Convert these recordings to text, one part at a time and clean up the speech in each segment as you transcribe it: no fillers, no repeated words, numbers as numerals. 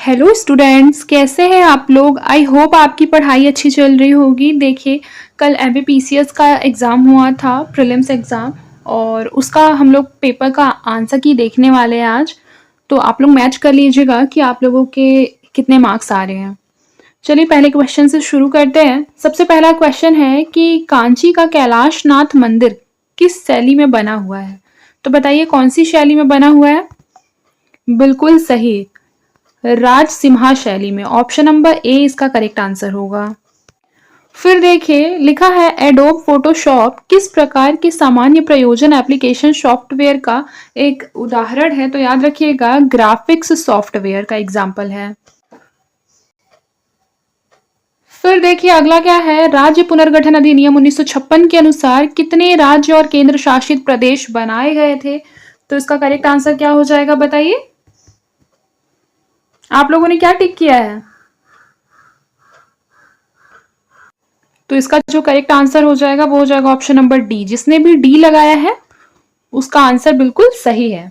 Hello students, कैसे हैं आप लोग। आई होप आपकी पढ़ाई अच्छी चल रही होगी। देखिए, कल एमपीपीसीएस का एग्ज़ाम हुआ था, प्रीलिम्स एग्ज़ाम, और उसका हम लोग पेपर का आंसर की देखने वाले हैं आज। तो आप लोग मैच कर लीजिएगा कि आप लोगों के कितने मार्क्स आ रहे हैं। चलिए पहले क्वेश्चन से शुरू करते हैं। सबसे पहला क्वेश्चन है कि कांची का कैलाश नाथ मंदिर किस शैली में बना हुआ है। तो बताइए कौन सी शैली में बना हुआ है। बिल्कुल सही, राजसिम्हा शैली में। ऑप्शन नंबर ए इसका करेक्ट आंसर होगा। फिर देखिए, लिखा है एडोब फोटोशॉप किस प्रकार के सामान्य प्रयोजन एप्लीकेशन सॉफ्टवेयर का एक उदाहरण है। तो याद रखिएगा, ग्राफिक्स सॉफ्टवेयर का एग्जाम्पल है। फिर देखिए अगला क्या है, राज्य पुनर्गठन अधिनियम 1956 के अनुसार कितने राज्य और केंद्र शासित प्रदेश बनाए गए थे। तो इसका करेक्ट आंसर क्या हो जाएगा, बताइए। आप लोगों ने क्या टिक किया है। तो इसका जो करेक्ट आंसर हो जाएगा वो हो जाएगा ऑप्शन नंबर डी। जिसने भी डी लगाया है उसका आंसर बिल्कुल सही है।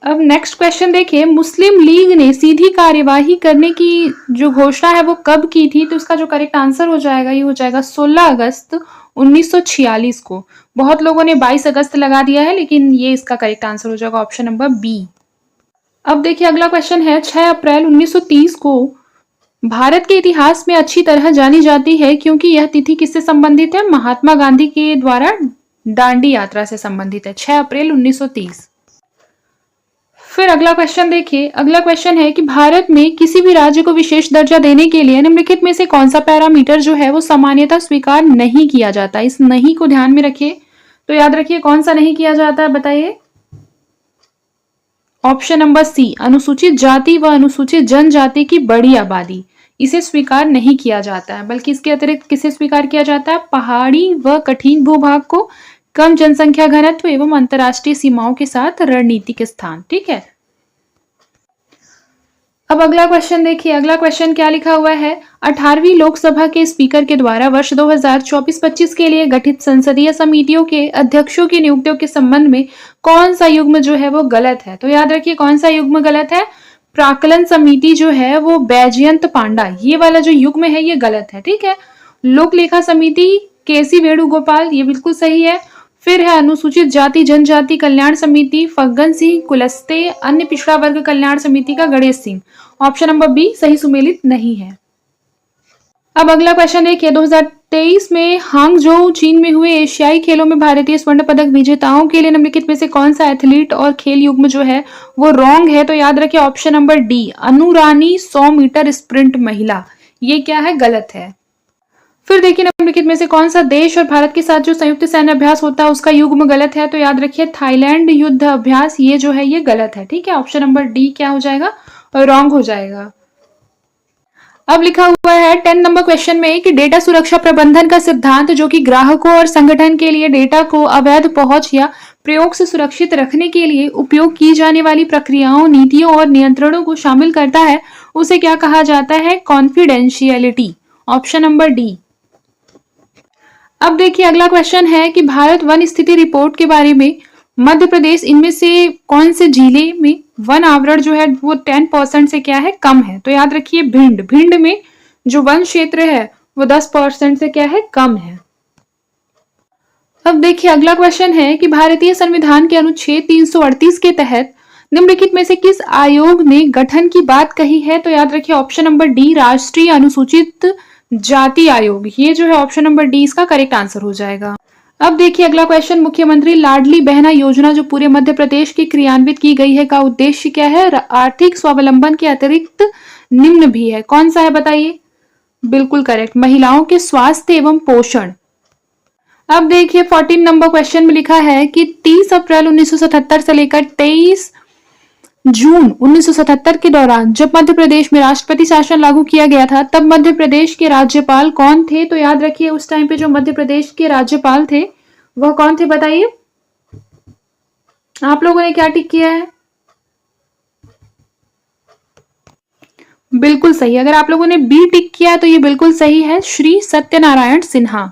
अब नेक्स्ट क्वेश्चन देखिए, मुस्लिम लीग ने सीधी कार्यवाही करने की जो घोषणा है वो कब की थी। तो इसका जो करेक्ट आंसर हो जाएगा ये हो जाएगा 16 अगस्त 1946 को। बहुत लोगों ने 22 अगस्त लगा दिया है, लेकिन ये इसका करेक्ट आंसर हो जाएगा ऑप्शन नंबर बी। अब देखिए अगला क्वेश्चन है, 6 अप्रैल 1930 को भारत के इतिहास में अच्छी तरह जानी जाती है क्योंकि यह तिथि किससे संबंधित है। महात्मा गांधी के द्वारा दांडी यात्रा से संबंधित है, 6 अप्रैल 1930। फिर अगला क्वेश्चन देखिए, अगला क्वेश्चन है कि भारत में किसी भी राज्य को विशेष दर्जा देने के लिए निम्नलिखित में से कौन सा पैरामीटर जो है वो सामान्यतः स्वीकार नहीं किया जाता। इस नहीं को ध्यान में रखिए। तो याद रखिए कौन सा नहीं किया जाता है, बताइए। ऑप्शन नंबर सी, अनुसूचित जाति व अनुसूचित जनजाति की बड़ी आबादी, इसे स्वीकार नहीं किया जाता है। बल्कि इसके अतिरिक्त किसे स्वीकार किया जाता है, पहाड़ी व कठिन भूभाग को, कम जनसंख्या घनत्व एवं अंतर्राष्ट्रीय सीमाओं के साथ रणनीतिक स्थान। ठीक है। अब अगला क्वेश्चन देखिए, अगला क्वेश्चन क्या लिखा हुआ है, 18वीं लोकसभा के स्पीकर के द्वारा वर्ष 2024-25 के लिए गठित संसदीय समितियों के अध्यक्षों की नियुक्तियों के संबंध में कौन सा युग्म जो है वो गलत है। तो याद रखिए कौन सा युग्म गलत है। प्राक्कलन समिति जो है वो बैजयंत पांडा, ये वाला जो युग्म है ये गलत है। ठीक है। लोक लेखा समिति केसी वेणुगोपाल, ये बिल्कुल सही है। फिर है अनुसूचित जाति जनजाति कल्याण समिति फग्गन सिंह कुलस्ते, अन्य पिछड़ा वर्ग कल्याण समिति का Ganesh Singh. Option number B सही सुमेलित नहीं है। अब अगला क्वेश्चन देखिए, 2023 में हांगझोउ चीन में हुए एशियाई खेलों में भारतीय स्वर्ण पदक विजेताओं के लिए निम्नलिखित में से कौन सा एथलीट और खेल युग्म जो है वो रॉन्ग है। तो याद रखिए option number D, Anurani 100 metre sprint महिला, ये क्या है, गलत है। फिर देखिए निम्नलिखित में से कौन सा देश और भारत के साथ जो संयुक्त सैन्य अभ्यास होता है उसका युग्म गलत है। तो याद रखिए थाईलैंड युद्ध अभ्यास, ये जो है ये गलत है। ठीक है। ऑप्शन नंबर डी क्या हो जाएगा, रॉन्ग हो जाएगा। अब लिखा हुआ है 10 नंबर क्वेश्चन में कि डेटा सुरक्षा प्रबंधन का सिद्धांत जो कि ग्राहकों और संगठन के लिए डेटा को अवैध पहुंच या प्रयोग से सुरक्षित रखने के लिए उपयोग की जाने वाली प्रक्रियाओं, नीतियों और नियंत्रणों को शामिल करता है, उसे क्या कहा जाता है, कॉन्फिडेंशियलिटी। Option number D. अब देखिए अगला क्वेश्चन है कि भारत वन स्थिति रिपोर्ट के बारे में मध्य प्रदेश इनमें से कौन से जिले में वन आवरण जो है वो 10% से क्या है, कम है। तो याद रखिए भिंड, भिंड में जो वन क्षेत्र है वो 10% से क्या है, कम है। अब देखिए अगला क्वेश्चन है कि भारतीय संविधान के अनुच्छेद 338 के तहत निम्नलिखित में से किस आयोग ने गठन की बात कही है। तो याद रखिए ऑप्शन नंबर डी, राष्ट्रीय अनुसूचित जाति आयोग, ये जो है ऑप्शन नंबर डी इसका करेक्ट आंसर हो जाएगा। अब देखिए अगला क्वेश्चन, मुख्यमंत्री लाडली बहना योजना जो पूरे मध्य प्रदेश की क्रियान्वित की गई है का उद्देश्य क्या है, आर्थिक स्वावलंबन के अतिरिक्त निम्न भी है, कौन सा है बताइए। बिल्कुल करेक्ट, महिलाओं के स्वास्थ्य एवं पोषण। अब देखिए 14 नंबर क्वेश्चन में लिखा है कि 30 अप्रैल 1977 से लेकर 23 जून 1977 के दौरान जब मध्य प्रदेश में राष्ट्रपति शासन लागू किया गया था तब मध्य प्रदेश के राज्यपाल कौन थे। तो याद रखिए उस टाइम पे जो मध्य प्रदेश के राज्यपाल थे वह कौन थे, बताइए। आप लोगों ने क्या टिक किया है, बिल्कुल सही। अगर आप लोगों ने बी टिक किया है तो ये बिल्कुल सही है, श्री सत्यनारायण सिन्हा।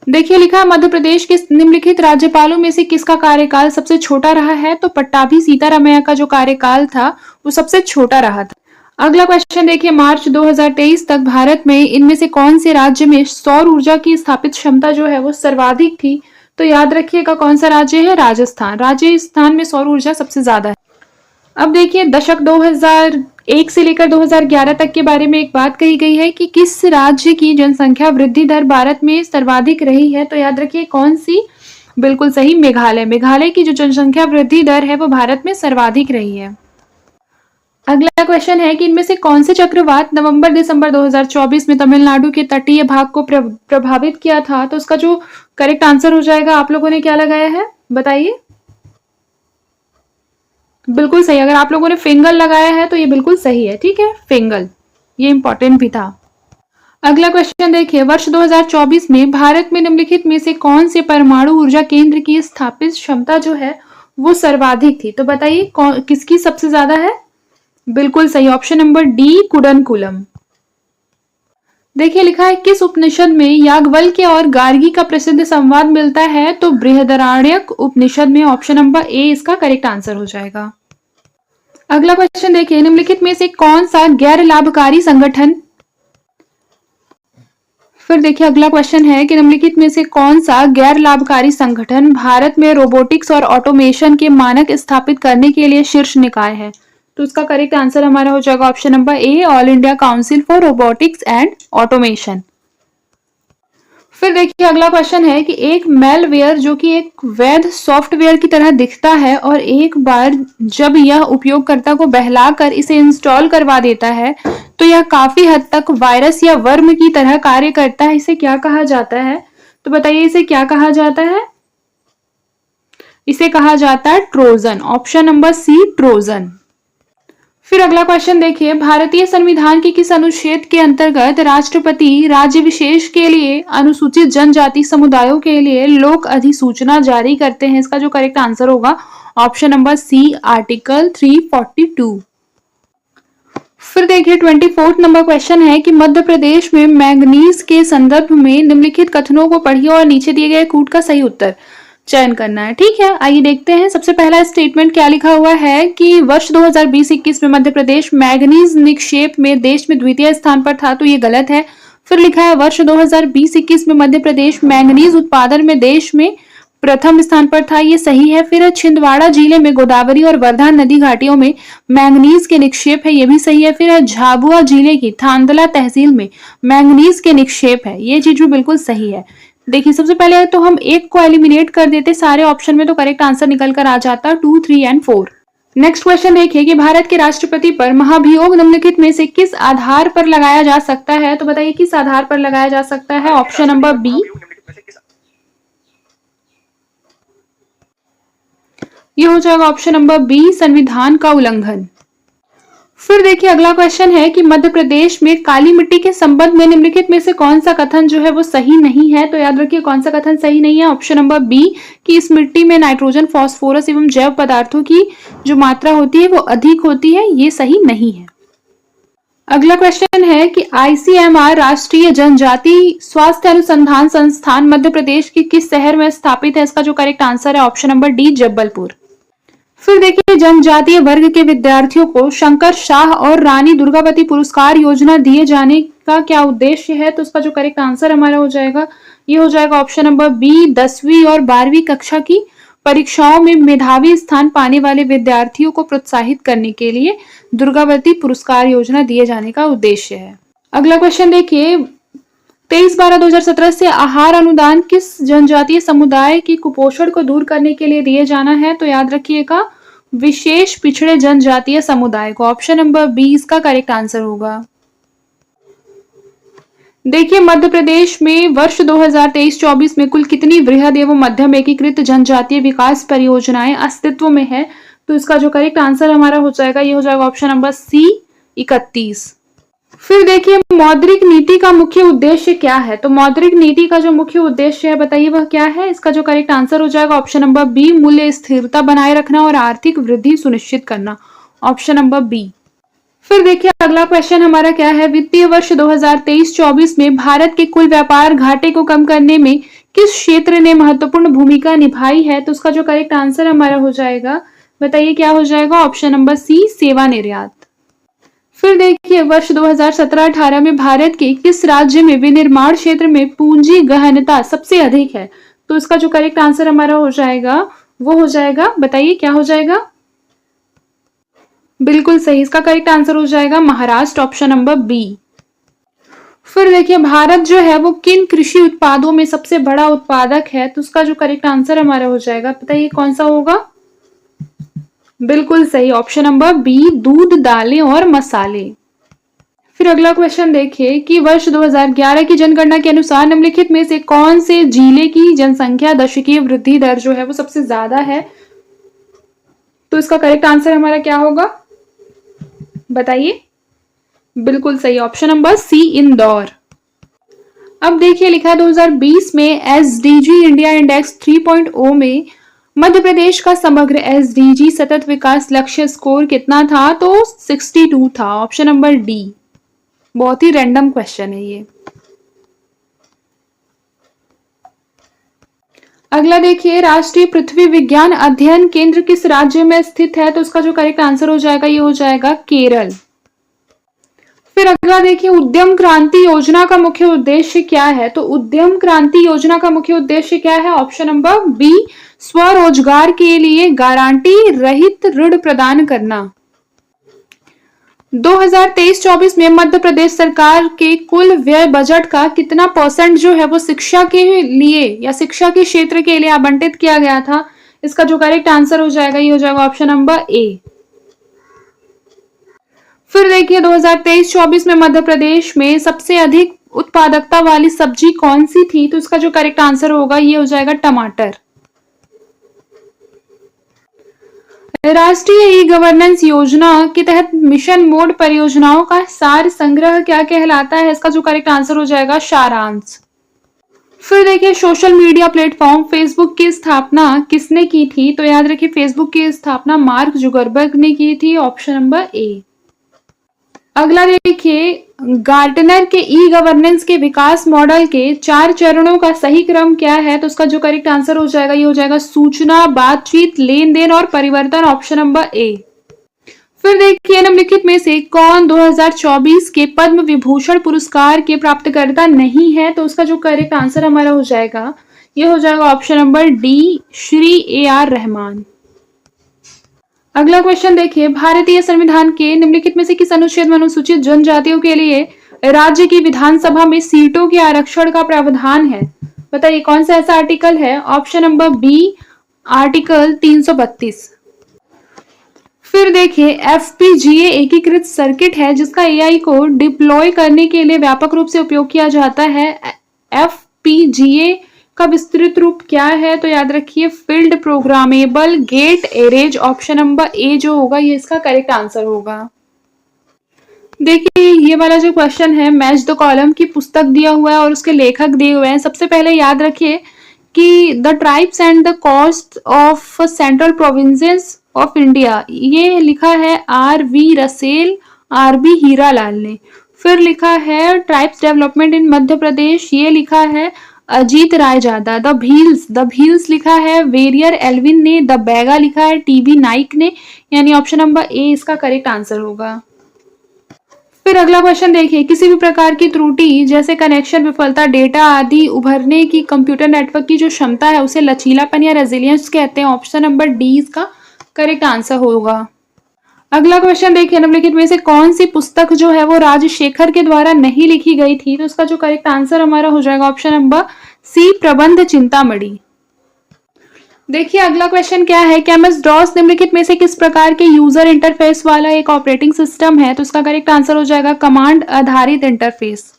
देखिए लिखा है मध्य प्रदेश के निम्नलिखित राज्यपालों में से किसका कार्यकाल सबसे छोटा रहा है, तो पट्टाभी सीतारामैया का जो कार्यकाल था वो सबसे छोटा रहा था। अगला क्वेश्चन देखिए, मार्च 2023 तक भारत में इनमें से कौन से राज्य में सौर ऊर्जा की स्थापित क्षमता जो है वो सर्वाधिक थी, तो याद रखिएगा कौन सा राज्य है, राजस्थान। राजस्थान में सौर ऊर्जा सबसे ज्यादा है। अब देखिए दशक 2001 से लेकर 2011 तक के बारे में एक बात कही गई है कि किस राज्य की जनसंख्या वृद्धि दर भारत में सर्वाधिक रही है, तो याद रखिए कौन सी, बिल्कुल सही, मेघालय। मेघालय की जो जनसंख्या वृद्धि दर है वो भारत में सर्वाधिक रही है। अगला क्वेश्चन है कि इनमें से कौन से चक्रवात नवंबर दिसंबर 2024 में तमिलनाडु के तटीय भाग को प्रभावित किया था, तो उसका जो करेक्ट आंसर हो जाएगा, आप लोगों ने क्या लगाया है बताइए। बिल्कुल सही, अगर आप लोगों ने फिंगल लगाया है तो ये बिल्कुल सही है, ठीक है, फिंगल, ये इंपॉर्टेंट भी था। अगला क्वेश्चन देखिए, वर्ष 2024 में भारत में निम्नलिखित में से कौन से परमाणु ऊर्जा केंद्र की स्थापित क्षमता जो है वो सर्वाधिक थी, तो बताइए किसकी सबसे ज्यादा है। बिल्कुल सही, ऑप्शन नंबर डी, कुडनकुलम। देखिए लिखा है किस उपनिषद में याज्ञवल्क्य और गार्गी का प्रसिद्ध संवाद मिलता है, तो बृहदारण्यक उपनिषद में। ऑप्शन नंबर ए इसका करेक्ट आंसर हो जाएगा। अगला क्वेश्चन देखिए, निम्नलिखित में से कौन सा गैर लाभकारी संगठन, फिर देखिए अगला क्वेश्चन है कि निम्नलिखित में से कौन सा गैर लाभकारी संगठन भारत में रोबोटिक्स और ऑटोमेशन के मानक स्थापित करने के लिए शीर्ष निकाय है, तो इसका करेक्ट आंसर हमारा हो जाएगा option number A, all India council for robotics and automation. फिर देखिए अगला क्वेश्चन है कि एक मेलवेयर जो कि एक वैध सॉफ्टवेयर की तरह दिखता है और एक बार जब यह उपयोगकर्ता को बहलाकर इसे इंस्टॉल करवा देता है तो यह काफी हद तक वायरस या वर्म की तरह कार्य करता है, इसे क्या कहा जाता है, तो बताइए इसे क्या कहा जाता है। इसे कहा जाता है Trojan, option number C, Trojan. फिर अगला क्वेश्चन देखिए, भारतीय संविधान के किस अनुच्छेद के अंतर्गत राष्ट्रपति राज्य विशेष के लिए अनुसूचित जनजाति समुदायों के लिए लोक अधिसूचना जारी करते हैं, इसका जो करेक्ट आंसर होगा ऑप्शन नंबर सी, आर्टिकल 342। फिर देखिए 24 नंबर क्वेश्चन है कि मध्य प्रदेश में मैंगनीज के संदर्भ में निम्नलिखित कथनों को पढ़िए और नीचे दिए गए कूट का सही उत्तर चयन करना है, ठीक है। आइए देखते हैं, सबसे पहला स्टेटमेंट क्या लिखा हुआ है कि वर्ष 2020-21 में मध्य प्रदेश मैंगनीज निक्षेप में देश में द्वितीय स्थान पर था, तो ये गलत है। फिर लिखा है वर्ष 2020-21 में मध्य प्रदेश मैंगनीज उत्पादन में देश में प्रथम स्थान पर था, ये सही है। फिर छिंदवाड़ा जिले में गोदावरी और वर्धा नदी घाटियों में मैंगनीज के निक्षेप है, ये भी सही है। फिर झाबुआ जिले की थांदला तहसील में मैंगनीज के निक्षेप है, ये चीज भी बिल्कुल सही है। देखिए सबसे पहले तो हम एक को एलिमिनेट कर देते सारे ऑप्शन में, तो करेक्ट आंसर निकल कर आ जाता 2, 3 एंड 4। नेक्स्ट क्वेश्चन देखिए कि भारत के राष्ट्रपति पर महाभियोग निम्नलिखित में से किस आधार पर लगाया जा सकता है, तो बताइए किस आधार पर लगाया जा सकता है। ऑप्शन नंबर बी, ये हो जाएगा ऑप्शन नंबर बी, संविधान का उल्लंघन। फिर देखिए अगला क्वेश्चन है कि मध्य प्रदेश में काली मिट्टी के संबंध में निम्नलिखित में से कौन सा कथन जो है वो सही नहीं है, तो याद रखिए कौन सा कथन सही नहीं है। ऑप्शन नंबर बी कि इस मिट्टी में नाइट्रोजन, फास्फोरस एवं जैव पदार्थों की जो मात्रा होती है वो अधिक होती है, ये सही नहीं है। अगला क्वेश्चन है कि ICMR राष्ट्रीय जनजाति स्वास्थ्य अनुसंधान संस्थान मध्य प्रदेश के किस शहर में स्थापित है, इसका जो करेक्ट आंसर है ऑप्शन नंबर डी, जबलपुर। फिर देखिए जनजातीय वर्ग के विद्यार्थियों को शंकर शाह और रानी दुर्गावती पुरस्कार योजना दिए जाने का क्या उद्देश्य है, तो उसका जो करेक्ट आंसर हमारा हो जाएगा, ये हो जाएगा ऑप्शन नंबर बी, 10वीं और 12वीं कक्षा की परीक्षाओं में मेधावी स्थान पाने वाले विद्यार्थियों को प्रोत्साहित करने के लिए दुर्गावती पुरस्कार योजना दिए जाने का उद्देश्य है। अगला क्वेश्चन देखिए, 23/12/2017 से आहार अनुदान किस जनजातीय समुदाय की कुपोषण को दूर करने के लिए दिए जाना है, तो याद रखिएगा विशेष पिछड़े जनजातीय समुदाय को। ऑप्शन नंबर बी इसका करेक्ट आंसर होगा। देखिए मध्य प्रदेश में वर्ष 2023-24 में कुल कितनी वृहद एवं मध्यम एकीकृत जनजातीय विकास परियोजनाएं अस्तित्व में है, तो इसका जो करेक्ट आंसर हमारा हो जाएगा, ये हो जाएगा ऑप्शन नंबर सी, 31। फिर देखिए मौद्रिक नीति का मुख्य उद्देश्य क्या है, तो मौद्रिक नीति का जो मुख्य उद्देश्य है बताइए वह क्या है, इसका जो करेक्ट आंसर हो जाएगा ऑप्शन नंबर बी, मूल्य स्थिरता बनाए रखना और आर्थिक वृद्धि सुनिश्चित करना, ऑप्शन नंबर बी। फिर देखिए अगला क्वेश्चन हमारा क्या है, वित्तीय वर्ष 2023-24 में भारत के कुल व्यापार घाटे को कम करने में किस क्षेत्र ने महत्वपूर्ण भूमिका निभाई है? तो उसका जो करेक्ट आंसर हमारा हो जाएगा, बताइए क्या हो जाएगा? ऑप्शन नंबर सी, सेवा निर्यात। फिर देखिए वर्ष 2017-18 में भारत के किस राज्य में विनिर्माण क्षेत्र में पूंजी गहनता सबसे अधिक है? तो इसका जो करेक्ट आंसर हमारा हो जाएगा वो हो जाएगा, बताइए क्या हो जाएगा? बिल्कुल सही, इसका करेक्ट आंसर हो जाएगा महाराष्ट्र, ऑप्शन नंबर बी। फिर देखिए भारत जो है वो किन कृषि उत्पादों में सबसे बड़ा उत्पादक है? तो उसका जो करेक्ट आंसर हमारा हो जाएगा, बताइए कौन सा होगा? बिल्कुल सही, ऑप्शन नंबर बी, दूध, दालें और मसाले। फिर अगला क्वेश्चन देखिए कि वर्ष 2011 की जनगणना के अनुसार निम्नलिखित में से कौन से जिले की जनसंख्या दशकीय वृद्धि दर जो है वो सबसे ज्यादा है? तो इसका करेक्ट आंसर हमारा क्या होगा, बताइए? बिल्कुल सही, ऑप्शन नंबर सी, इंदौर। अब देखिए लिखा है 2020 में एसडीजी इंडिया इंडेक्स 3.0 में मध्य प्रदेश का समग्र एसडीजी सतत विकास लक्ष्य स्कोर कितना था? तो 62 था, ऑप्शन नंबर डी। बहुत ही रैंडम क्वेश्चन है ये। अगला देखिए राष्ट्रीय पृथ्वी विज्ञान अध्ययन केंद्र किस राज्य में स्थित है? तो उसका जो करेक्ट आंसर हो जाएगा ये हो जाएगा केरल। फिर अगला देखिए उद्यम क्रांति योजना का मुख्य उद्देश्य क्या है? तो उद्यम क्रांति योजना का मुख्य उद्देश्य क्या है? ऑप्शन नंबर बी, स्वरोजगार के लिए गारंटी रहित ऋण प्रदान करना। 2023-24 में मध्य प्रदेश सरकार के कुल व्यय बजट का कितना % जो है वो शिक्षा के लिए या शिक्षा के क्षेत्र के लिए आवंटित किया गया था? इसका जो करेक्ट आंसर हो जाएगा ये हो जाएगा ऑप्शन नंबर ए। फिर देखिए 2023-24 में मध्य प्रदेश में सबसे अधिक उत्पादकता वाली सब्जी कौन सी थी? तो इसका जो करेक्ट आंसर होगा ये हो जाएगा टमाटर। राष्ट्रीय ई गवर्नेंस योजना के तहत मिशन मोड परियोजनाओं का सार संग्रह क्या कहलाता है? इसका जो करेक्ट आंसर हो जाएगा सारांश। फिर देखिए सोशल मीडिया प्लेटफॉर्म फेसबुक की स्थापना किसने की थी? तो याद रखिए फेसबुक की स्थापना मार्क जुकरबर्ग ने की थी, ऑप्शन नंबर ए। अगला देखिए गार्टनर के ई गवर्नेंस के विकास मॉडल के 4 चरणों का सही क्रम क्या है? तो उसका जो करेक्ट आंसर हो जाएगा ये हो जाएगा सूचना, बातचीत, लेन देन और परिवर्तन, ऑप्शन नंबर ए। फिर देखिए निम्नलिखित में से कौन 2024 के पद्म विभूषण पुरस्कार के प्राप्तकर्ता नहीं है? तो उसका जो करेक्ट आंसर हमारा हो जाएगा ये हो जाएगा option number D, Shri AR Rahman. अगला क्वेश्चन देखिए भारतीय संविधान के निम्नलिखित में से किस अनुच्छेद में अनुसूचित जनजातियों के लिए राज्य की विधानसभा में सीटों के आरक्षण का प्रावधान है? बताइए कौन सा ऐसा आर्टिकल है? Option number B, article 332। फिर देखिए FPGA एकीकृत सर्किट है जिसका AI को डिप्लॉय करने के लिए व्यापक रूप से उपयोग किया जाता है। FPGA का विस्तृत रूप क्या है? तो याद रखिए field programmable gate arrays, option number A जो होगा ये इसका करेक्ट आंसर होगा। देखिए ये वाला जो क्वेश्चन है मैच द कॉलम की पुस्तक दिया हुआ है और उसके लेखक दिए हुए हैं। सबसे पहले याद रखिए कि the tribes and the cost of central provinces of India ये लिखा है RV रसेल, RB हीरालाल ने। फिर लिखा है tribes development in Madhya Pradesh, ये लिखा है अजीत रायजादा। द भील्स लिखा है वेरियर एल्विन ने। द बैगा लिखा है TB नाइक ने, यानी ऑप्शन नंबर ए इसका करेक्ट आंसर होगा। फिर अगला क्वेश्चन देखिए किसी भी प्रकार की त्रुटि जैसे कनेक्शन विफलता, डेटा आदि उभरने की कंप्यूटर नेटवर्क की जो क्षमता है उसे लचीलापन या रेजिलियंस कहते हैं, ऑप्शन नंबर डी इसका करेक्ट आंसर होगा। अगला क्वेश्चन देखिए निम्नलिखित में से कौन सी पुस्तक जो है वो राजशेखर के द्वारा नहीं लिखी गई थी? तो उसका जो करेक्ट आंसर हमारा हो जाएगा ऑप्शन नंबर सी, प्रबंध चिंतामणि। देखिए अगला क्वेश्चन क्या है कि MS-DOS निम्नलिखित में से किस प्रकार के यूजर इंटरफेस वाला एक ऑपरेटिंग सिस्टम है? तो उसका करेक्ट आंसर हो जाएगा कमांड आधारित इंटरफेस।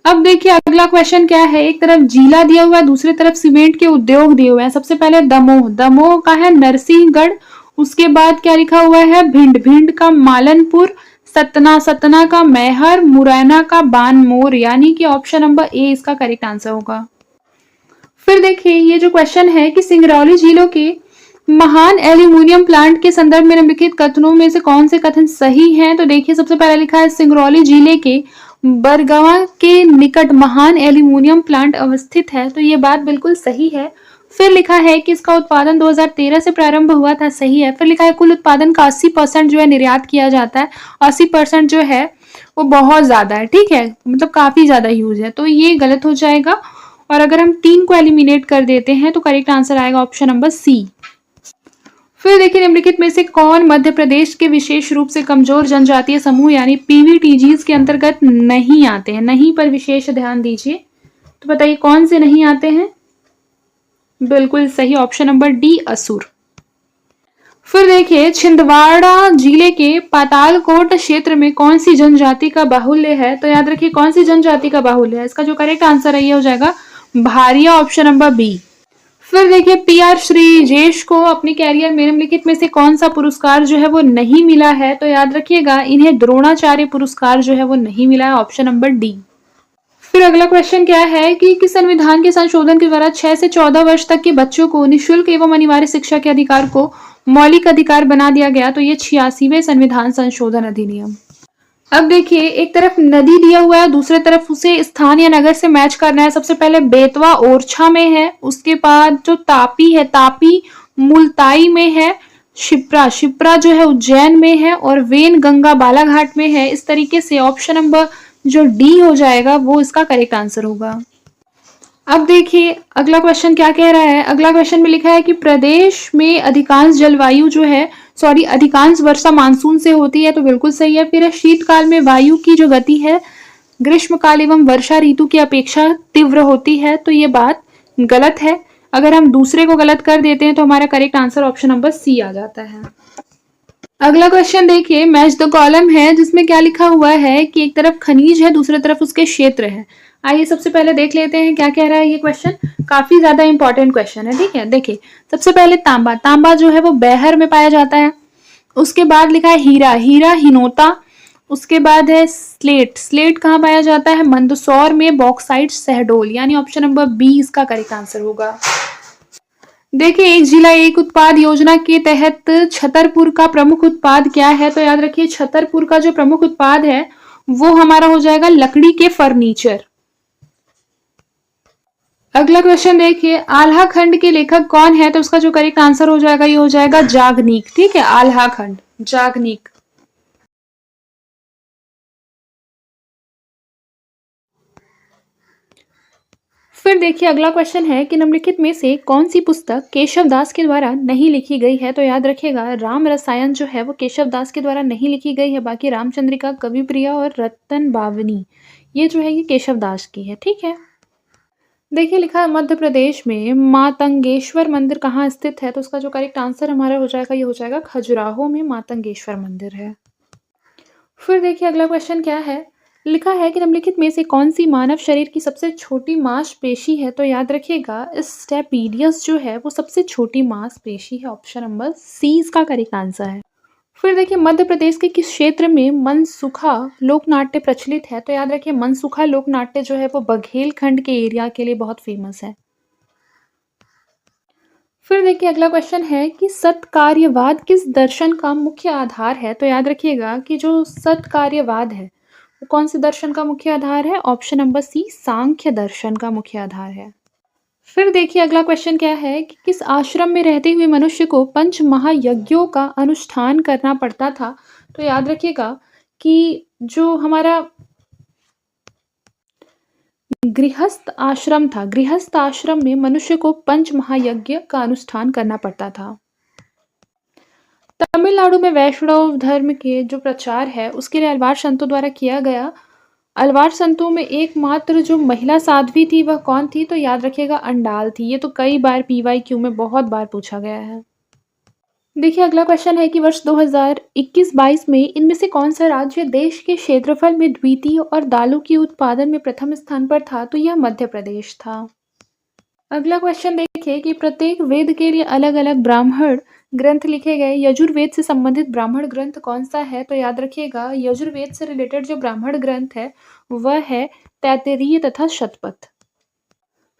अब देखिए अगला क्वेश्चन क्या है, एक तरफ जिला दिया हुआ है दूसरी तरफ सीमेंट के उद्योग दिए हुए हैं। सबसे पहले दमोह का है नरसिंहगढ़, उसके बाद क्या लिखा हुआ है भिंड का मालनपुर, सतना का मैहर, मुरैना का बानमोर, यानी कि ऑप्शन नंबर ए इसका करेक्ट आंसर होगा। फिर देखिए ये जो क्वेश्चन है कि सिंगरौली जिलों के महान एल्यूमीनियम प्लांट के संदर्भ में निम्नलिखित कथनों में से कौन से कथन सही हैं? तो देखिए सबसे पहले लिखा है सिंगरौली जिले के बरगवा के निकट महान एल्यूमीनियम प्लांट अवस्थित है, तो ये बात बिल्कुल सही है। फिर लिखा है कि इसका उत्पादन 2013 से प्रारंभ हुआ था, सही है। फिर लिखा है कुल उत्पादन का 80% जो है निर्यात किया जाता है, 80% जो है वो बहुत ज्यादा है, ठीक है, मतलब काफी ज्यादा यूज है, तो ये गलत हो जाएगा। और अगर हम 3 को एलिमिनेट कर देते हैं तो करेक्ट आंसर आएगा ऑप्शन नंबर सी। फिर देखिए निम्नलिखित में से कौन मध्य प्रदेश के विशेष रूप से कमजोर जनजातीय समूह यानी पीवीटीजीज के अंतर्गत नहीं आते हैं? नहीं पर विशेष ध्यान दीजिए। तो बताइए कौन से नहीं आते हैं? बिल्कुल सही, ऑप्शन नंबर डी असुर। फिर देखिए छिंदवाड़ा जिले के पातालकोट क्षेत्र में कौन सी जनजाति का बाहुल्य है? तो याद रखिए कौन सी जनजाति का बाहुल्य है। इसका जो करेक्ट आंसर है ये हो जाएगा भारिया, ऑप्शन नंबर बी। फिर देखिए पीआर श्रीजेश को अपने कैरियर में निम्नलिखित में से कौन सा पुरस्कार जो है वो नहीं मिला है? तो याद रखिएगा इन्हें द्रोणाचार्य पुरस्कार जो है वो नहीं मिला है, ऑप्शन नंबर डी। फिर अगला क्वेश्चन क्या है कि किस संविधान के संशोधन के द्वारा 6 से 14 वर्ष तक के बच्चों को निःशुल्क एवं अनिवार्य शिक्षा के अधिकार को मौलिक अधिकार बना दिया गया? तो ये 86वें संविधान संशोधन अधिनियम। अब देखिए एक तरफ नदी दिया हुआ है, दूसरे तरफ उसे स्थान या नगर से मैच करना है। सबसे पहले बेतवा ओरछा में है, उसके बाद जो तापी है, तापी मुलताई में है, शिप्रा शिप्रा जो है उज्जैन में है, और वेन गंगा बालाघाट में है। इस तरीके से ऑप्शन नंबर जो डी हो जाएगा वो इसका करेक्ट आंसर होगा। अब देखिए अगला क्वेश्चन क्या कह रहा है। अगला क्वेश्चन में लिखा है कि प्रदेश में अधिकांश जलवायु जो है अधिकांश वर्षा मानसून से होती है, तो बिल्कुल सही है। फिर शीतकाल में वायु की जो गति है ग्रीष्मकाल एवं वर्षा ऋतु की अपेक्षा तीव्र होती है, तो ये बात गलत है। अगर हम दूसरे को गलत कर देते हैं तो हमारा correct answer option number C आ जाता है। अगला क्वेश्चन देखिए मैच द कॉलम है, जिसमें क्या लिखा हुआ है कि एक तरफ खनिज है, दूसरी तरफ उसके क्षेत्र है। आइए सबसे पहले देख लेते हैं क्या कह रहा है ये क्वेश्चन। काफी ज्यादा इंपॉर्टेंट क्वेश्चन है, ठीक है। देखिए सबसे पहले तांबा, तांबा जो है वो बैहर में पाया जाता है। उसके बाद लिखा है हीरा, हीरा हिनोता। उसके बाद है स्लेट, स्लेट कहाँ पाया जाता है? मंदसौर में। बॉक्साइट शहडोल, यानी ऑप्शन नंबर बी इसका करेक्ट आंसर होगा। देखिए एक जिला एक उत्पाद योजना के तहत छतरपुर का प्रमुख उत्पाद क्या है? तो याद रखिए छतरपुर का जो प्रमुख उत्पाद है वो हमारा हो जाएगा लकड़ी के फर्नीचर। अगला क्वेश्चन देखिए आल्हा खंड के लेखक कौन है? तो उसका जो करेक्ट आंसर हो जाएगा ये हो जाएगा जागनिक, ठीक है, आल्हा खंड जागनिक। फिर देखिए अगला क्वेश्चन है कि निम्नलिखित में से कौन सी पुस्तक केशव दास के द्वारा नहीं लिखी गई है? तो याद रखिएगा राम रसायन जो है वो केशव दास के द्वारा नहीं लिखी गई है। बाकी रामचंद्रिका, कवि प्रिया और रतन बावनी ये जो है ये केशव दास की है, ठीक है। देखिए लिखा है मध्य प्रदेश में मातंगेश्वर मंदिर कहाँ स्थित है? तो उसका जो करेक्ट आंसर हमारा हो जाएगा ये हो जाएगा खजुराहो में मातंगेश्वर मंदिर है। फिर देखिए अगला क्वेश्चन क्या है, लिखा है कि निम्नलिखित में से कौन सी मानव शरीर की सबसे छोटी मांसपेशी है? तो याद रखिएगा स्टेपीडियस जो है वो सबसे छोटी मांसपेशी है, ऑप्शन नंबर सी इसका करेक्ट आंसर है। फिर देखिए मध्य प्रदेश के किस क्षेत्र में मनसुखा लोकनाट्य प्रचलित है? तो याद रखिए मनसुखा लोकनाट्य जो है वो बघेलखंड के एरिया के लिए बहुत फेमस है। फिर देखिए अगला क्वेश्चन है कि सत्कार्यवाद किस दर्शन का मुख्य आधार है? तो याद रखिएगा कि जो सत्कार्यवाद है वो कौन से दर्शन का मुख्य आधार है? ऑप्शन नंबर सी सांख्य दर्शन का मुख्य आधार है। फिर देखिए अगला क्वेश्चन क्या है कि किस आश्रम में रहते हुए मनुष्य को पंच महायज्ञों का अनुष्ठान करना पड़ता था? तो याद रखिएगा कि जो हमारा गृहस्थ आश्रम था, गृहस्थ आश्रम में मनुष्य को पंच महायज्ञ का अनुष्ठान करना पड़ता था। तमिलनाडु में वैष्णव धर्म के जो प्रचार है उसके लिए अलवार संतों द्वारा किया गया। अलवार संतों में एकमात्र जो महिला साध्वी थी वह कौन थी? तो याद रखिएगा अंडाल थी। ये तो कई बार पीवाईक्यू में बहुत बार पूछा गया है। देखिए अगला क्वेश्चन है कि वर्ष 2021-22 में इनमें से कौन सा राज्य देश के क्षेत्रफल में द्वितीय और दालों के उत्पादन में प्रथम स्थान पर था? तो यह मध्य प्रदेश था। अगला क्वेश्चन देखिए कि प्रत्येक वेद के लिए अलग अलग ब्राह्मण ग्रंथ लिखे गए। यजुर्वेद से संबंधित ब्राह्मण ग्रंथ कौन सा है? तो याद रखिएगा यजुर्वेद से रिलेटेड जो ब्राह्मण ग्रंथ है वह है तैत्तिरीय तथा शतपथ।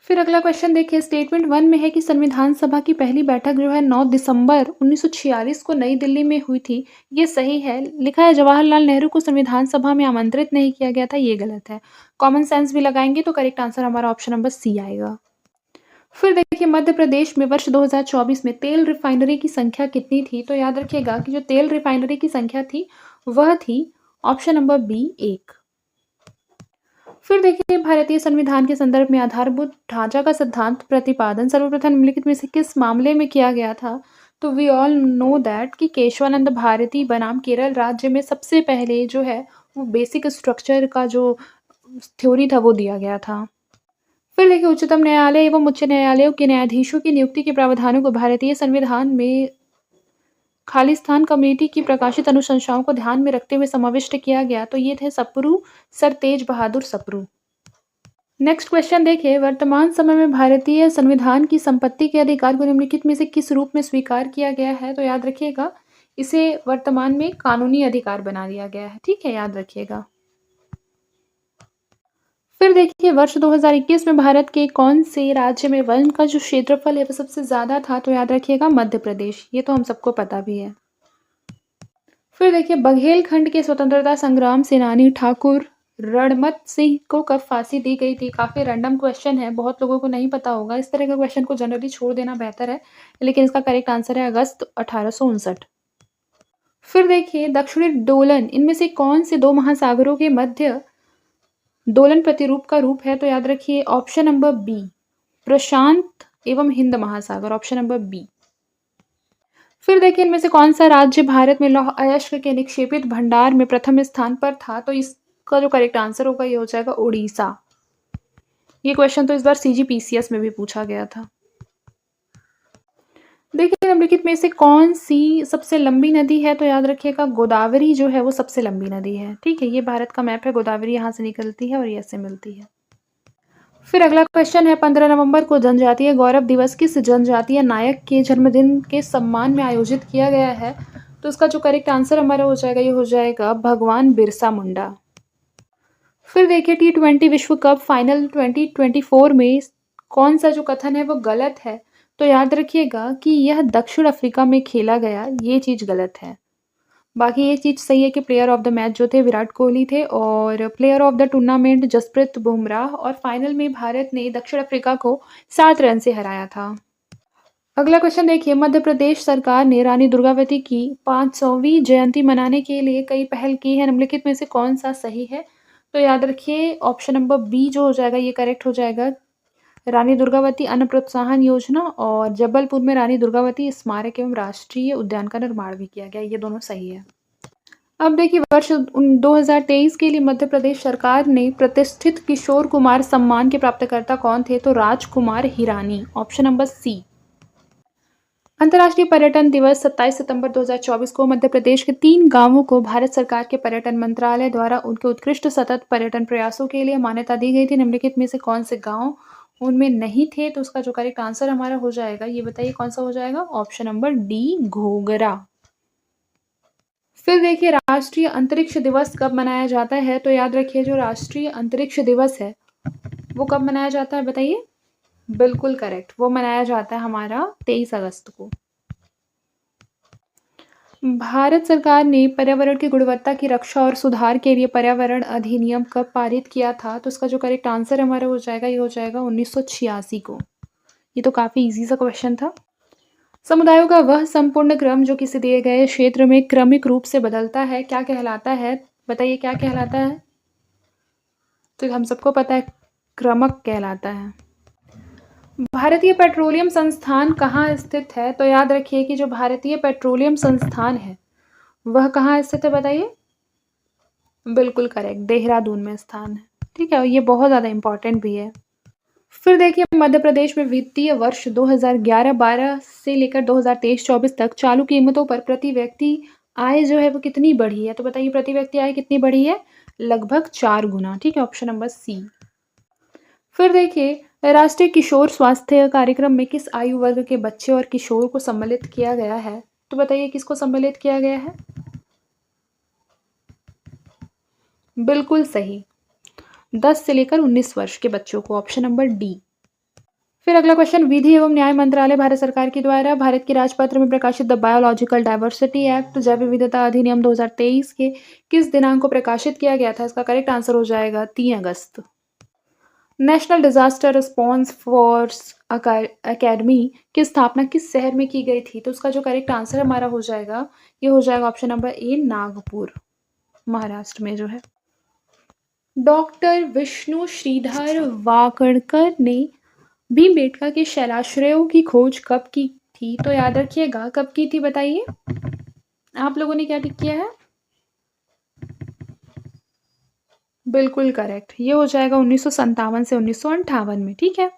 फिर अगला क्वेश्चन देखिए, स्टेटमेंट 1 में है कि संविधान सभा की पहली बैठक जो है 9 दिसंबर 1946 को नई दिल्ली में हुई थी। ये सही है। लिखा है जवाहरलाल नेहरू को संविधान सभा में आमंत्रित नहीं किया गया था, ये गलत है। कॉमन सेंस भी लगाएंगे तो करेक्ट आंसर हमारा ऑप्शन नंबर सी आएगा। फिर देखिए, मध्य प्रदेश में वर्ष 2024 में तेल रिफाइनरी की संख्या कितनी थी? तो याद रखिएगा कि जो तेल रिफाइनरी की संख्या थी वह थी ऑप्शन नंबर बी 1। फिर देखिए, भारतीय संविधान के संदर्भ में आधारभूत ढांचा का सिद्धांत प्रतिपादन सर्वप्रथम निम्नलिखित में से किस मामले में किया गया था? तो वी ऑल नो दैट कि केशवानंद भारती बनाम केरल राज्य में सबसे पहले जो है वो बेसिक स्ट्रक्चर का जो थ्योरी था वो दिया गया था। फिर देखिए, उच्चतम न्यायालय एवं उच्च न्यायालयों के न्यायाधीशों की नियुक्ति के प्रावधानों को भारतीय संविधान में खालिस्तान कमेटी की प्रकाशित अनुशंसाओं को ध्यान में रखते हुए समाविष्ट किया गया। तो ये थे सप्रू, सर तेज बहादुर सप्रू। नेक्स्ट क्वेश्चन देखिए, वर्तमान समय में भारतीय संविधान की संपत्ति के अधिकार को निम्नलिखित में से किस रूप में स्वीकार किया गया है? तो याद रखिएगा, इसे वर्तमान में कानूनी अधिकार बना दिया गया है। ठीक है, याद रखिएगा। फिर देखिए, वर्ष 2021 में भारत के कौन से राज्य में वन का जो क्षेत्रफल है वो सबसे ज़्यादा था? तो याद रखिएगा मध्य प्रदेश। ये तो हम सबको पता भी है। फिर देखिए, बघेलखंड के स्वतंत्रता संग्राम सेनानी ठाकुर रणमत सिंह को कब फांसी दी गई थी? काफ़ी रैंडम क्वेश्चन है, बहुत लोगों को नहीं पता होगा। इस तरह के क्वेश्चन को जनरली छोड़ देना बेहतर है, लेकिन इसका करेक्ट आंसर है अगस्त 1859। फिर देखिए, दक्षिणी दोलन इनमें से कौन से दो महासागरों के मध्य दोलन प्रतिरूप का रूप है? तो याद रखिए ऑप्शन नंबर बी, प्रशांत एवं हिंद महासागर, ऑप्शन नंबर बी। फिर देखिए, इनमें से कौन सा राज्य भारत में लौह अयस्क के निक्षेपित भंडार में प्रथम स्थान पर था? तो इसका जो करेक्ट आंसर होगा ये हो जाएगा उड़ीसा। ये क्वेश्चन तो इस बार सीजीपीसीएस में भी पूछा गया था। देखिए, निम्नलिखित में से कौन सी सबसे लंबी नदी है? तो याद रखिएगा गोदावरी जो है वो सबसे लंबी नदी है। ठीक है, ये भारत का मैप है, गोदावरी यहाँ से निकलती है और ये से मिलती है। फिर अगला क्वेश्चन है, 15 नवंबर को जनजातीय गौरव दिवस किस जनजातीय नायक के जन्मदिन के सम्मान में आयोजित किया गया है? तो इसका जो करेक्ट आंसर हमारा हो जाएगा ये हो जाएगा भगवान बिरसा मुंडा। फिर देखिए, T20 विश्व कप फाइनल 2024 में कौन सा जो कथन है वो गलत है? तो याद रखिएगा कि यह दक्षिण अफ्रीका में खेला गया, ये चीज़ गलत है। बाकी ये चीज़ सही है कि प्लेयर ऑफ द मैच जो थे विराट कोहली थे और player of the tournament Jasprit Bumrah, और फाइनल में भारत ने दक्षिण अफ्रीका को 7 रन से हराया था। अगला क्वेश्चन देखिए, मध्य प्रदेश सरकार ने रानी दुर्गावती की 500वीं जयंती मनाने के लिए कई पहल की है, निम्नलिखित में से कौन सा सही है? तो याद रखिए ऑप्शन नंबर बी जो हो जाएगा ये करेक्ट हो जाएगा, रानी दुर्गावती अन्न प्रोत्साहन योजना, और जबलपुर में रानी दुर्गावती स्मारक एवं राष्ट्रीय उद्यान का निर्माण भी किया गया। ये दोनों सही है। अब देखिए, वर्ष 2023 के लिए मध्य प्रदेश सरकार ने प्रतिष्ठित किशोर कुमार सम्मान के प्राप्तकर्ता कौन थे? तो राजकुमार हिरानी, ऑप्शन नंबर सी। अंतर्राष्ट्रीय पर्यटन दिवस 27 सितंबर 2024 को मध्य प्रदेश के 3 गांवों को भारत सरकार के पर्यटन मंत्रालय द्वारा उनके उत्कृष्ट सतत पर्यटन प्रयासों के लिए मान्यता दी गई थी। निम्नलिखित में से कौन से गांव उनमें नहीं थे? तो उसका जो करेक्ट आंसर हमारा हो जाएगा ये बताइए कौन सा हो जाएगा? Option number D, Ghoghra. फिर देखिए, राष्ट्रीय अंतरिक्ष दिवस कब मनाया जाता है? तो याद रखिए, जो राष्ट्रीय अंतरिक्ष दिवस है वो कब मनाया जाता है बताइए? बिल्कुल करेक्ट, वो मनाया जाता है हमारा 23 अगस्त को। भारत सरकार ने पर्यावरण की गुणवत्ता की रक्षा और सुधार के लिए पर्यावरण अधिनियम कब पारित किया था? तो इसका जो करेक्ट आंसर हमारा हो जाएगा ये हो जाएगा 1986 को। ये तो काफ़ी इजी सा क्वेश्चन था। समुदायों का वह संपूर्ण क्रम जो किसी दिए गए क्षेत्र में क्रमिक रूप से बदलता है क्या कहलाता है? बताइए क्या कहलाता है? तो हम सबको पता है क्रमक कहलाता है। भारतीय पेट्रोलियम संस्थान कहाँ स्थित है? तो याद रखिए कि जो भारतीय पेट्रोलियम संस्थान है वह कहाँ स्थित है बताइए? बिल्कुल करेक्ट, देहरादून में स्थान है। ठीक है, और ये बहुत ज़्यादा इम्पोर्टेंट भी है। फिर देखिए, मध्य प्रदेश में वित्तीय वर्ष 2011-12 से लेकर 2023-24 तक चालू कीमतों पर प्रति व्यक्ति आय जो है वो कितनी बढ़ी है? तो बताइए प्रति व्यक्ति आय कितनी बढ़ी है? लगभग 4 गुना। ठीक है, ऑप्शन नंबर सी। फिर देखिए, राष्ट्रीय किशोर स्वास्थ्य कार्यक्रम में किस आयु वर्ग के बच्चे और किशोर को सम्मिलित किया गया है? तो बताइए किसको सम्मिलित किया गया है? बिल्कुल सही, 10 से लेकर 19 वर्ष के बच्चों को, ऑप्शन नंबर डी। फिर अगला क्वेश्चन, विधि एवं न्याय मंत्रालय भारत सरकार के द्वारा भारत के राजपत्र में प्रकाशित द बायोलॉजिकल डाइवर्सिटी एक्ट जैव विविधता अधिनियम 2023 के किस दिनांक को प्रकाशित किया गया था? इसका करेक्ट आंसर हो जाएगा 3 अगस्त। National disaster response force academy की स्थापना किस शहर में की गई थी? तो उसका जो करेक्ट आंसर हमारा हो जाएगा, ये हो जाएगा ऑप्शन नंबर ए, नागपुर, महाराष्ट्र में जो है। डॉक्टर विष्णु श्रीधर वाकड़कर ने भीमबेटका के शैलाश्रयों की खोज कब की थी? तो याद रखिएगा, कब की थी बताइए। आप लोगों ने क्या टिक किया है? बिल्कुल करेक्ट, ये हो जाएगा 1957 से 1958 में। ठीक है।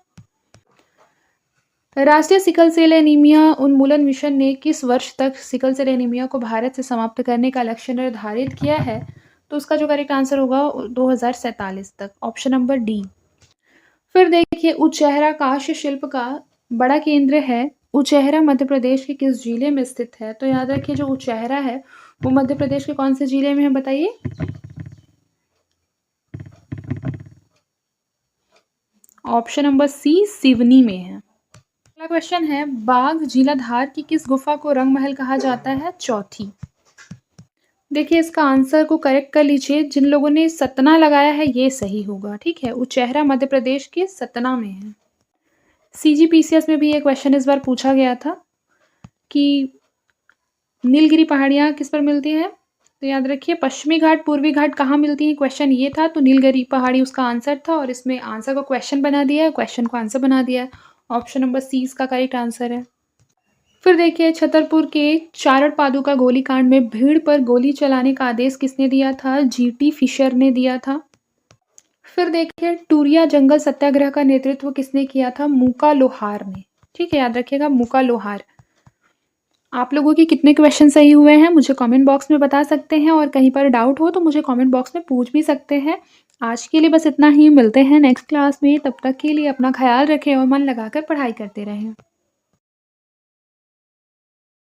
राष्ट्रीय सिकल सेल एनीमिया उन्मूलन मिशन ने किस वर्ष तक सिकल सेल एनीमिया को भारत से समाप्त करने का लक्ष्य निर्धारित किया है? तो उसका जो करेक्ट आंसर होगा 2047 तक, ऑप्शन नंबर डी। फिर देखिए, उचेहरा कांस्य शिल्प का बड़ा केंद्र है, उचेहरा मध्य प्रदेश के किस जिले में स्थित है? तो याद रखिए, जो उचेहरा है वो मध्य प्रदेश के कौन से जिले में है बताइए। ऑप्शन नंबर सी, सिवनी में है। अगला क्वेश्चन है, बाघ जिला धार की किस गुफा को रंग महल कहा जाता है? चौथी। देखिए, इसका आंसर को करेक्ट कर लीजिए, जिन लोगों ने सतना लगाया है ये सही होगा। ठीक है, उचेहरा मध्य प्रदेश के सतना में है। CGPCS में भी ये क्वेश्चन इस बार पूछा गया था कि नीलगिरी पहाड़ियाँ किस पर मिलती हैं? तो याद रखिए, पश्चिमी घाट पूर्वी घाट कहाँ मिलती हैं, क्वेश्चन ये था, तो नीलगिरी पहाड़ी उसका आंसर था और इसमें आंसर को क्वेश्चन बना दिया है, क्वेश्चन को आंसर बना दिया है। ऑप्शन नंबर सी इसका करेक्ट आंसर है। फिर देखिए, छतरपुर के चारण पादुका गोलीकांड में भीड़ पर गोली चलाने का आदेश किसने दिया था? GT फिशर ने दिया था। फिर देखिए, टूरिया जंगल सत्याग्रह का नेतृत्व किसने किया था? मूका लोहार ने। ठीक है, याद रखिएगा, मूका लोहार। आप लोगों के कितने क्वेश्चन सही हुए हैं मुझे कमेंट बॉक्स में बता सकते हैं, और कहीं पर डाउट हो तो मुझे कमेंट बॉक्स में पूछ भी सकते हैं। आज के लिए बस इतना ही, मिलते हैं नेक्स्ट क्लास में। तब तक के लिए अपना ख्याल रखें और मन लगाकर पढ़ाई करते रहें।